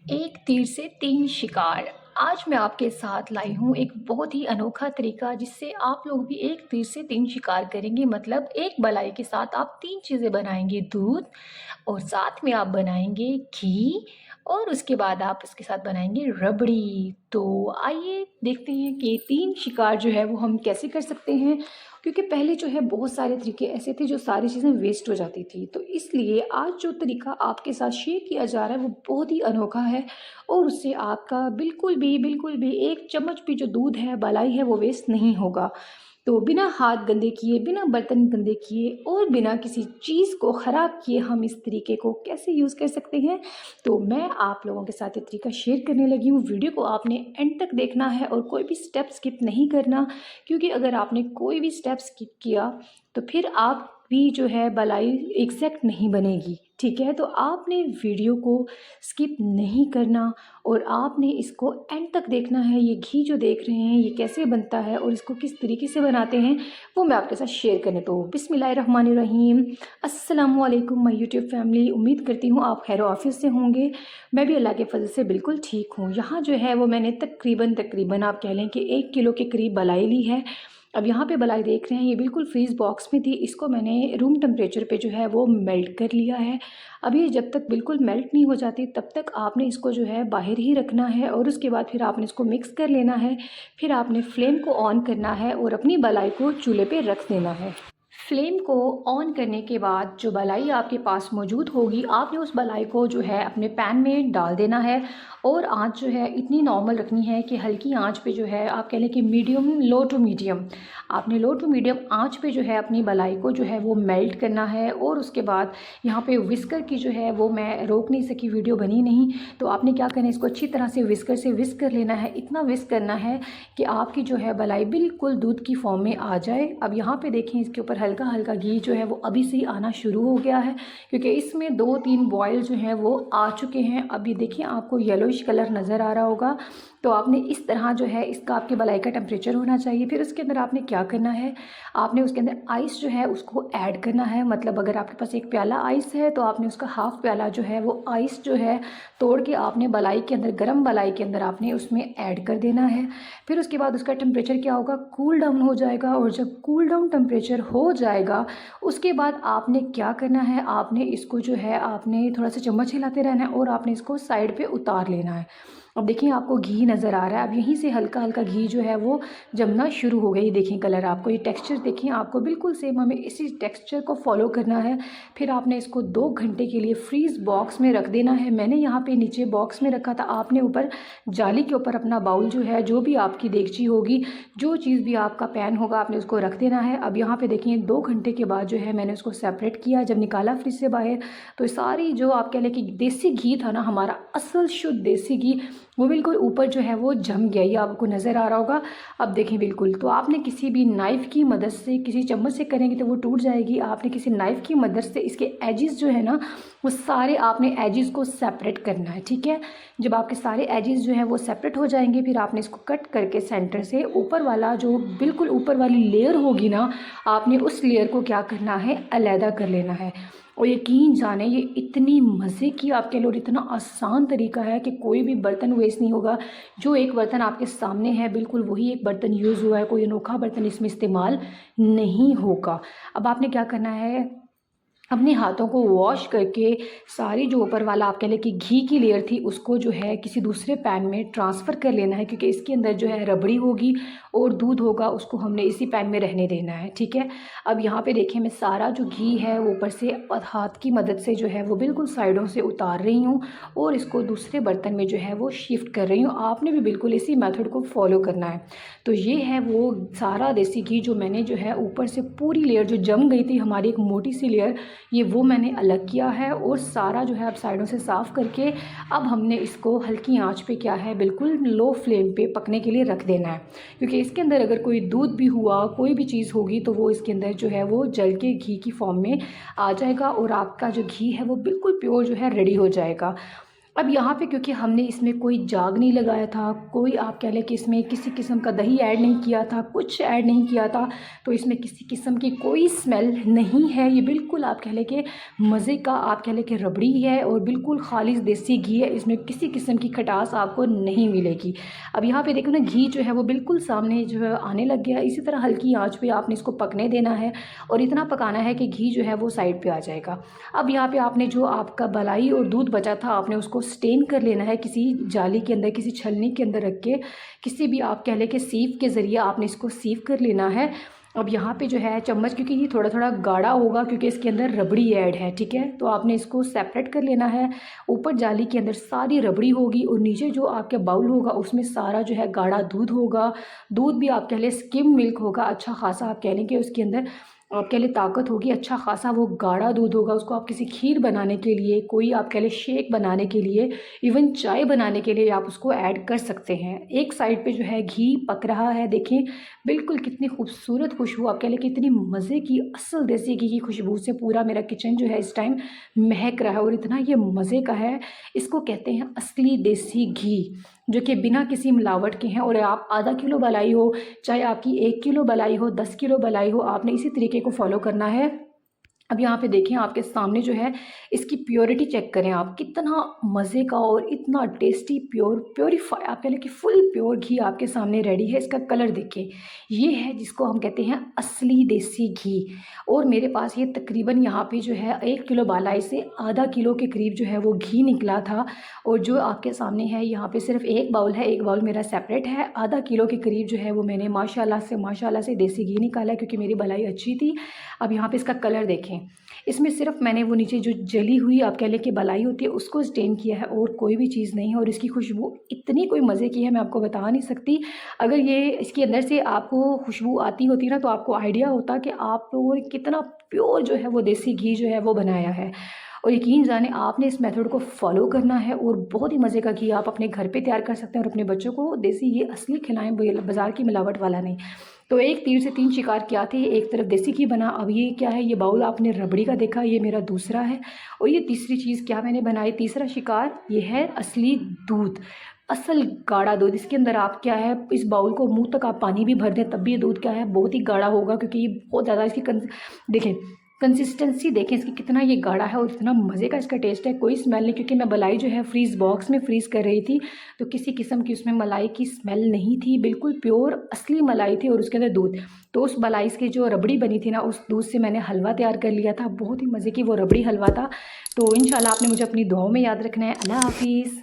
एक तीर से तीन शिकार। आज मैं आपके साथ लाई हूँ एक बहुत ही अनोखा तरीका जिससे आप लोग भी एक तीर से तीन शिकार करेंगे। मतलब एक बलाई के साथ आप तीन चीज़ें बनाएंगे, दूध और साथ में आप बनाएंगे घी और उसके बाद आप उसके साथ बनाएंगे रबड़ी। तो आइए देखते हैं कि तीन शिकार जो है वो हम कैसे कर सकते हैं, क्योंकि पहले जो है बहुत सारे तरीके ऐसे थे जो सारी चीज़ें वेस्ट हो जाती थी। तो इसलिए आज जो तरीका आपके साथ शेयर किया जा रहा है वो बहुत ही अनोखा है और उससे आपका बिल्कुल भी एक चम्मच भी जो दूध है, मलाई है, वो वेस्ट नहीं होगा। तो बिना हाथ गंदे किए, बिना बर्तन गंदे किए और बिना किसी चीज़ को ख़राब किए हम इस तरीके को कैसे यूज़ कर सकते हैं, तो मैं आप लोगों के साथ ये तरीका शेयर करने लगी हूँ। वीडियो को आपने एंड तक देखना है और कोई भी स्टेप स्किप नहीं करना, क्योंकि अगर आपने कोई भी स्टेप स्किप किया तो फिर आप भी जो है भलाई एग्जैक्ट नहीं बनेगी। ठीक है, तो आपने वीडियो को स्किप नहीं करना और आपने इसको एंड तक देखना है। ये घी जो देख रहे हैं ये कैसे बनता है और इसको किस तरीके से बनाते हैं वो मैं आपके साथ शेयर करने। तो बिस्मिल्लाहिर्रहमानिर्रहीम, अस्सलाम वालेकुम माय यूट्यूब फैमिली। उम्मीद करती हूँ आप खैर ऑफिस से होंगे। मैं भी अल्लाह के फजल से बिल्कुल ठीक हूँ। यहाँ जो है वो मैंने तकरीबन आप कह लें कि 1 किलो के करीब मलाई ली है। अब यहाँ पे मलाई देख रहे हैं ये बिल्कुल फ्रीज़ बॉक्स में थी, इसको मैंने रूम टेम्परेचर पे जो है वो मेल्ट कर लिया है। अभी जब तक बिल्कुल मेल्ट नहीं हो जाती तब तक आपने इसको जो है बाहर ही रखना है और उसके बाद फिर आपने इसको मिक्स कर लेना है। फिर आपने फ्लेम को ऑन करना है और अपनी मलाई को चूल्हे पे रख देना है। फ्लेम को ऑन करने के बाद जो मलाई आपके पास मौजूद होगी, आपने उस मलाई को जो है अपने पैन में डाल देना है और आंच जो है इतनी नॉर्मल रखनी है कि हल्की आंच पे जो है आप कह लें कि मीडियम, लो टू मीडियम, आपने लो टू मीडियम आंच पे जो है अपनी मलाई को जो है वो मेल्ट करना है। और उसके बाद यहाँ पे विस्कर की जो है वो मैं रोक नहीं सकी, वीडियो बनी नहीं, तो आपने क्या करना है, इसको अच्छी तरह से विस्कर से विस्क कर लेना है। इतना विस्क करना है कि आपकी जो है मलाई बिल्कुल दूध की फॉर्म में आ जाए। अब यहाँ पे देखें इसके ऊपर हल्का हल्का घी जो है वो अभी से ही आना शुरू हो गया है, क्योंकि इसमें 2-3 बॉयल जो हैं वो आ चुके हैं। अभी देखिए आपको येलोइश कलर नज़र आ रहा होगा। तो आपने इस तरह जो है इसका आपके मलाई का टेम्परेचर होना चाहिए। फिर उसके अंदर आपने क्या करना है, आपने उसके अंदर आइस जो है उसको ऐड करना है। मतलब अगर आपके पास एक प्याला आइस है तो आपने उसका हाफ प्याला जो है वो आइस जो है तोड़ के आपने मलाई के अंदर, गर्म मलाई के अंदर आपने उसमें ऐड कर देना है। फिर उसके बाद उसका टेम्परेचर क्या होगा, कूल डाउन हो जाएगा। और जब कूल डाउन टेम्परेचर हो जाएगा उसके बाद आपने क्या करना है, आपने इसको जो है आपने थोड़ा सा चम्मच हिलाते रहना है और आपने इसको साइड पे उतार लेना है। अब देखिए आपको घी नज़र आ रहा है। अब यहीं से हल्का हल्का घी जो है वो जमना शुरू हो गई। देखिए कलर, आपको ये टेक्सचर देखिए, आपको बिल्कुल सेम हमें इसी टेक्सचर को फॉलो करना है। फिर आपने इसको 2 घंटे के लिए फ्रीज़ बॉक्स में रख देना है। मैंने यहाँ पे नीचे बॉक्स में रखा था, आपने ऊपर जाली के ऊपर अपना बाउल जो है, जो भी आपकी देगची होगी, जो चीज़ भी आपका पैन होगा, आपने उसको रख देना है। अब यहाँ पे देखिए 2 घंटे के बाद जो है मैंने उसको सेपरेट किया। जब निकाला फ्रिज से बाहर तो सारी जो आप कह लें कि देसी घी था ना, हमारा असल शुद्ध देसी घी, वो बिल्कुल ऊपर जो है वो जम गया। ये आपको नज़र आ रहा होगा। अब देखें बिल्कुल, तो आपने किसी भी नाइफ़ की मदद से, किसी चम्मच से करेंगे तो वो टूट जाएगी। आपने किसी नाइफ़ की मदद से इसके एजिस जो है ना वो सारे आपने एजिस को सेपरेट करना है। ठीक है, जब आपके सारे एजिस जो है वो सेपरेट हो जाएंगे फिर आपने इसको कट करके सेंटर से ऊपर वाला जो बिल्कुल ऊपर वाली लेयर होगी ना, आपने उस लेयर को क्या करना है, अलहदा कर लेना है। और यकीन जाने ये इतनी मज़े की आपके लिए और इतना आसान तरीका है कि कोई भी बर्तन वेस्ट नहीं होगा। जो एक बर्तन आपके सामने है बिल्कुल वही एक बर्तन यूज़ हुआ है, कोई अनोखा बर्तन इसमें इस्तेमाल नहीं होगा। अब आपने क्या करना है, अपने हाथों को वॉश करके सारी जो ऊपर वाला आप कह लें कि घी की लेयर थी उसको जो है किसी दूसरे पैन में ट्रांसफ़र कर लेना है, क्योंकि इसके अंदर जो है रबड़ी होगी और दूध होगा, उसको हमने इसी पैन में रहने देना है। ठीक है, अब यहाँ पे देखिए मैं सारा जो घी है ऊपर से हाथ की मदद से जो है वो बिल्कुल साइडों से उतार रही हूँ और इसको दूसरे बर्तन में जो है वो शिफ्ट कर रही हूँ। आपने भी बिल्कुल इसी मेथड को फॉलो करना है। तो ये है वो सारा देसी घी जो मैंने जो है ऊपर से पूरी लेयर जो जम गई थी हमारी एक मोटी सी लेयर, ये वो मैंने अलग किया है और सारा जो है अब साइडों से साफ़ करके अब हमने इसको हल्की आंच पे क्या है बिल्कुल लो फ्लेम पे पकने के लिए रख देना है, क्योंकि इसके अंदर अगर कोई दूध भी हुआ, कोई भी चीज़ होगी तो वो इसके अंदर जो है वो जल के घी की फॉर्म में आ जाएगा और आपका जो घी है वो बिल्कुल प्योर जो है रेडी हो जाएगा। अब यहाँ पे क्योंकि हमने इसमें कोई जाग नहीं लगाया था, कोई आप कह लें कि इसमें किसी किस्म का दही ऐड नहीं किया था, कुछ ऐड नहीं किया था, तो इसमें किसी किस्म की कोई स्मेल नहीं है। ये बिल्कुल आप कह लें कि मज़े का आप कह लें कि रबड़ी है और बिल्कुल खालिस देसी घी है, इसमें किसी किस्म की खटास आपको नहीं मिलेगी। अब यहाँ पे देखो ना, घी जो है वो बिल्कुल सामने जो है आने लग गया है। इसी तरह हल्की आँच पे आपने इसको पकने देना है और इतना पकाना है कि घी जो है वो साइड पे आ जाएगा। अब यहाँ पे आपने जो आपका मलाई और दूध बचा था, आपने उसको स्टेन कर लेना है किसी जाली के अंदर, किसी छलनी के अंदर रख के, किसी भी आप कह लें कि सीव के ज़रिए आपने इसको सीव कर लेना है। अब यहाँ पे जो है चम्मच, क्योंकि ये थोड़ा थोड़ा गाढ़ा होगा क्योंकि इसके अंदर रबड़ी ऐड है, ठीक है, तो आपने इसको सेपरेट कर लेना है। ऊपर जाली के अंदर सारी रबड़ी होगी और नीचे जो आपके बाउल होगा उसमें सारा जो है गाढ़ा दूध होगा। दूध भी आप कह लें स्किम मिल्क होगा, अच्छा खासा आप कह लें कि उसके अंदर आपके लिए ताकत होगी, अच्छा खासा वो गाढ़ा दूध होगा। उसको आप किसी खीर बनाने के लिए, कोई आप कह लें शेक बनाने के लिए, इवन चाय बनाने के लिए आप उसको ऐड कर सकते हैं। एक साइड पे जो है घी पक रहा है, देखिए बिल्कुल कितनी खूबसूरत खुशबू, आप कह लें कितनी मज़े की असल देसी घी की खुशबू से पूरा मेरा किचन जो है इस टाइम महक रहा है और इतना ये मज़े का है। इसको कहते हैं असली देसी घी, जो कि बिना किसी मिलावट के हैं। और आप आधा किलो मलाई हो, चाहे आपकी 1 किलो मलाई हो, 10 किलो मलाई हो, आपने इसी तरीके को फॉलो करना है। अब यहाँ पे देखें आपके सामने जो है इसकी प्योरिटी चेक करें आप, कितना मज़े का और इतना टेस्टी प्योरीफाई आप कह लें कि फुल प्योर घी आपके सामने रेडी है। इसका कलर देखें, ये है जिसको हम कहते हैं असली देसी घी। और मेरे पास ये तकरीबन यहाँ पे जो है 1 किलो बालाई से आधा किलो के करीब जो है वो घी निकला था। और जो आपके सामने है यहाँ पे सिर्फ एक बाउल है, एक बाउल मेरा सेपरेट है। आधा किलो के करीब जो है वो मैंने माशाल्लाह से देसी घी निकाला क्योंकि मेरी बलाई अच्छी थी। अब यहाँ पे इसका कलर देखें, इसमें सिर्फ मैंने वो नीचे जो जली हुई आप कह लें कि बलाई होती है उसको स्टेन किया है और कोई भी चीज़ नहीं है। और इसकी खुशबू इतनी कोई मज़े की है, मैं आपको बता नहीं सकती। अगर ये इसके अंदर से आपको खुशबू आती होती ना तो आपको आइडिया होता कि आप लोगों ने कितना प्योर जो है वो देसी घी जो है वो बनाया है। और यकीन जाने आपने इस मेथड को फॉलो करना है और बहुत ही मज़े का घी आप अपने घर पे तैयार कर सकते हैं और अपने बच्चों को देसी ये असली खिलाएं, बाज़ार की मिलावट वाला नहीं। तो एक तीर से तीन शिकार क्या थे, एक तरफ देसी घी बना। अब ये क्या है, ये बाउल आपने रबड़ी का देखा, ये मेरा दूसरा है। और ये तीसरी चीज़ क्या मैंने बनाई, तीसरा शिकार ये है असली दूध, असल गाढ़ा दूध। इसके अंदर आप क्या है, इस बाउल को मुंह तक आप पानी भी भर दें तब भी ये दूध क्या है बहुत ही गाढ़ा होगा, क्योंकि ये बहुत ज़्यादा इसकी देखें कंसिस्टेंसी, देखें इसकी कितना ये गाढ़ा है और इतना मज़े का इसका टेस्ट है। कोई स्मेल नहीं, क्योंकि मैं मलाई जो है फ्रीज़ बॉक्स में फ्रीज़ कर रही थी तो किसी किस्म की उसमें मलाई की स्मेल नहीं थी, बिल्कुल प्योर असली मलाई थी। और उसके अंदर दूध, तो उस मलाई की जो रबड़ी बनी थी ना, उस दूध से मैंने हलवा तैयार कर लिया था, बहुत ही मज़े की वो रबड़ी हलवा था। तो इंशाल्लाह आपने मुझे अपनी दुआओं में याद रखना है। अल्लाह हाफिज़।